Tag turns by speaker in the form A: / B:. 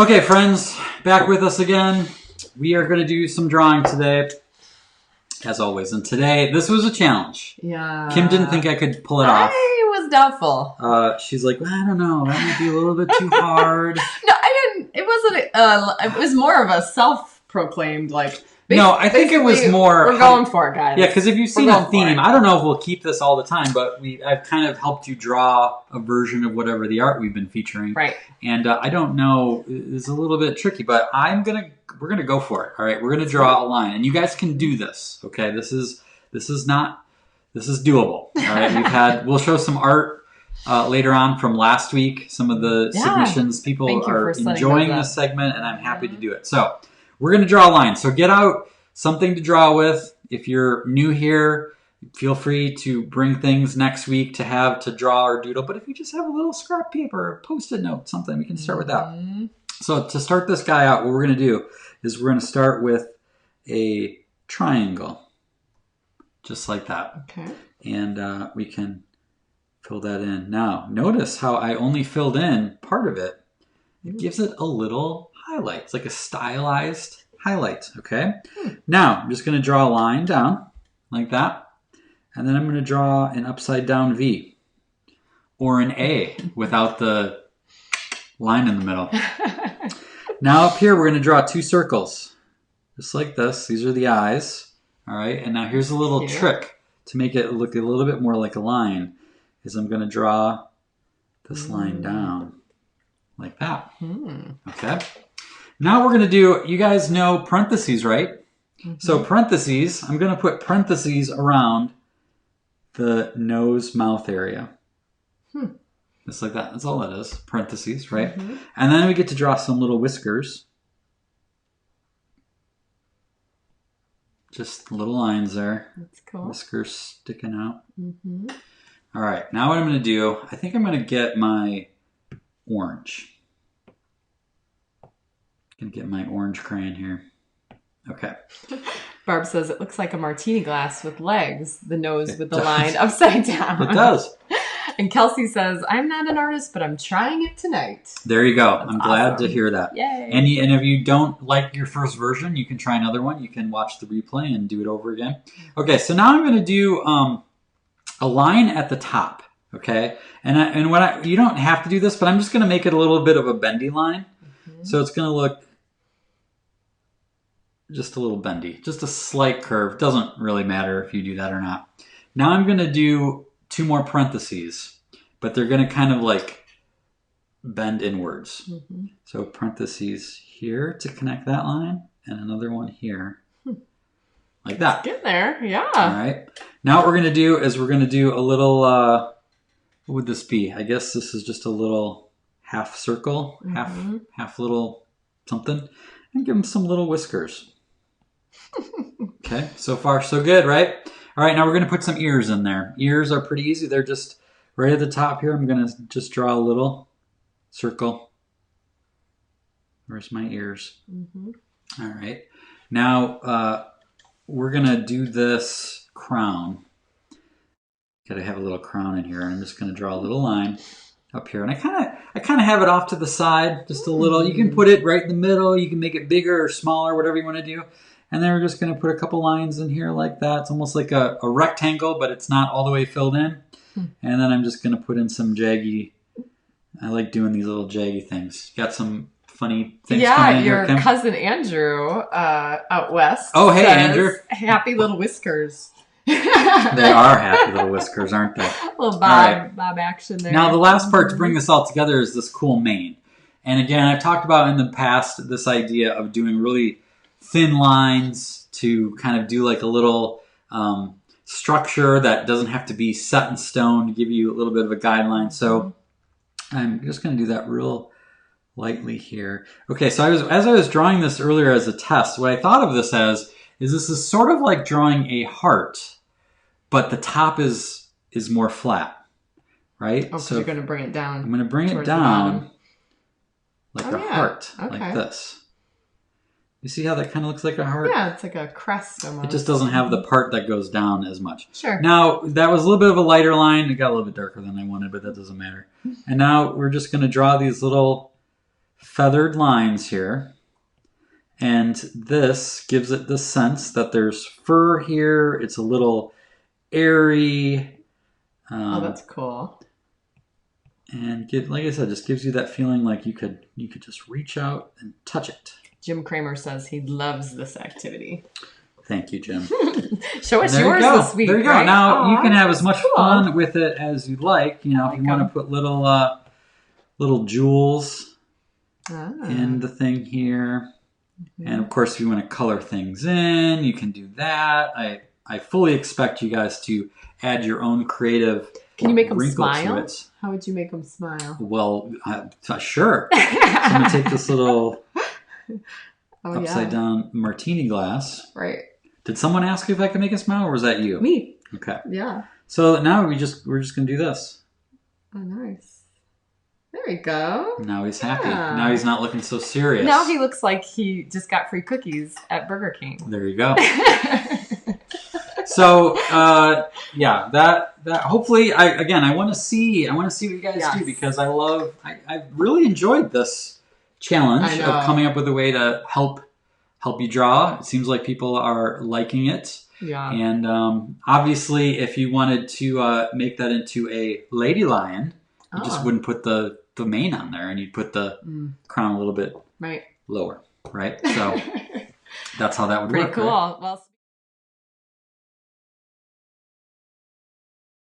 A: Okay, friends, back with us again. We are going to do some drawing today, as always. And today, this was a challenge.
B: Yeah.
A: Kim didn't think I could pull it off.
B: I was doubtful.
A: She's like, well, I don't know. That might be a little bit too hard.
B: No, I didn't. It wasn't. It was more of a self-proclaimed, like...
A: No, I think it was more...
B: We're going for it, guys.
A: Yeah, because if you've seen a theme, I don't know if we'll keep this all the time, but I've kind of helped you draw a version of whatever the art we've been featuring.
B: Right.
A: And I don't know, it's a little bit tricky, but we're gonna go for it. All right, we're gonna draw a line, and you guys can do this. Okay, this is doable. All right, we'll show some art later on from last week. Some of the submissions, people are enjoying this segment, and I'm happy to do it. So we're gonna draw a line. So get out something to draw with. If you're new here, feel free to bring things next week to have to draw or doodle. But if you just have a little scrap paper, a Post-it note, something, we can start with that. So to start this guy out, what we're going to do is we're going to start with a triangle. Just like that. Okay. And we can fill that in. Now, notice how I only filled in part of it. It gives it a little highlight. It's like a stylized highlight, okay? Now, I'm just going to draw a line down like that. And then I'm going to draw an upside down V or an A without the line in the middle. Now up here, we're going to draw two circles, just like this. These are the eyes, all right? And now here's a little trick to make it look a little bit more like a line, is I'm going to draw this line down like that, okay? Now we're going to do, you guys know parentheses, right? So parentheses, I'm going to put parentheses around the nose mouth area. Just like that. That's all that is. Parentheses, right? And then we get to draw some little whiskers. Just little lines there. That's cool. Whiskers sticking out. All right. Now what I'm going to do, I think I'm going to get my orange. Going to get my orange crayon here. Okay.
B: Barb says it looks like a martini glass with legs, the nose with the line upside down.
A: It does.
B: And Kelsey says, I'm not an artist, but I'm trying it tonight.
A: There you go. I'm glad to hear that.
B: Yay.
A: And if you don't like your first version, you can try another one. You can watch the replay and do it over again. Okay, so now I'm going to do a line at the top. Okay, and you don't have to do this, but I'm just going to make it a little bit of a bendy line. So it's going to look just a little bendy, just a slight curve. Doesn't really matter if you do that or not. Now I'm going to do two more parentheses, but they're going to kind of like bend inwards. So parentheses here to connect that line, and another one here, like that.
B: Get there, yeah.
A: All right. Now what we're going to do is we're going to do a little, what would this be? I guess this is just a little half circle, half little something, and give them some little whiskers. Okay, so far so good, right? All right, now we're going to put some ears in there. Ears are pretty easy. They're just right at the top here. I'm going to just draw a little circle. Where's my ears? All right. Now we're going to do this crown. Got to have a little crown in here. And I'm just going to draw a little line up here. And I kind of have it off to the side, just a little. You can put it right in the middle. You can make it bigger or smaller, whatever you want to do. And then we're just going to put a couple lines in here like that. It's almost like a rectangle, but it's not all the way filled in. And then I'm just going to put in some jaggy. I like doing these little jaggy things. Got some funny things coming in here, Kim?
B: Your cousin Andrew out west.
A: Oh, hey, Andrew.
B: Happy little whiskers.
A: They are happy little whiskers, aren't they?
B: A little Bob action there.
A: Now, the last part to bring this all together is this cool mane. And again, I've talked about in the past this idea of doing really thin lines to kind of do like a little structure that doesn't have to be set in stone, to give you a little bit of a guideline. So I'm just going to do that real lightly here. Okay, so as I was drawing this earlier as a test, what I thought of this as is this is sort of like drawing a heart, but the top is more flat, right?
B: Oh, so you're going to bring it down.
A: I'm going to bring it down like a heart, like this. You see how that kind of looks like a heart?
B: Yeah, it's like a crest almost.
A: It just doesn't have the part that goes down as much.
B: Sure.
A: Now, that was a little bit of a lighter line. It got a little bit darker than I wanted, but that doesn't matter. And now we're just going to draw these little feathered lines here. And this gives it the sense that there's fur here. It's a little airy.
B: Oh, that's cool.
A: And like I said, just gives you that feeling like you could just reach out and touch it.
B: Jim Kramer says he loves this activity.
A: Thank you, Jim.
B: Show us yours this week.
A: There you go.
B: Right?
A: Now you can have as much fun with it as you'd like. You know, if you want to put little jewels in the thing here. And of course, if you want to color things in, you can do that. I fully expect you guys to add your own creative.
B: Can you make them
A: wrinkle
B: smile?
A: to it.
B: How would you make them smile?
A: Well, sure. So I'm gonna take this little upside down martini glass.
B: Right.
A: Did someone ask you if I could make it smile, or was that you?
B: Me.
A: Okay.
B: Yeah.
A: So now we're just gonna do this.
B: Oh, nice. There we go.
A: Now he's happy. Now he's not looking so serious.
B: Now he looks like he just got free cookies at Burger King.
A: There you go. So yeah, that hopefully I want to see what you guys do, because I really enjoyed this challenge of coming up with a way to help you draw. It seems like people are liking it.
B: Yeah.
A: And obviously, if you wanted to make that into a lady lion, you just wouldn't put the mane on there, and you'd put the crown a little bit lower, right? So that's how that would work.
B: Pretty cool.
A: Right?
B: Well.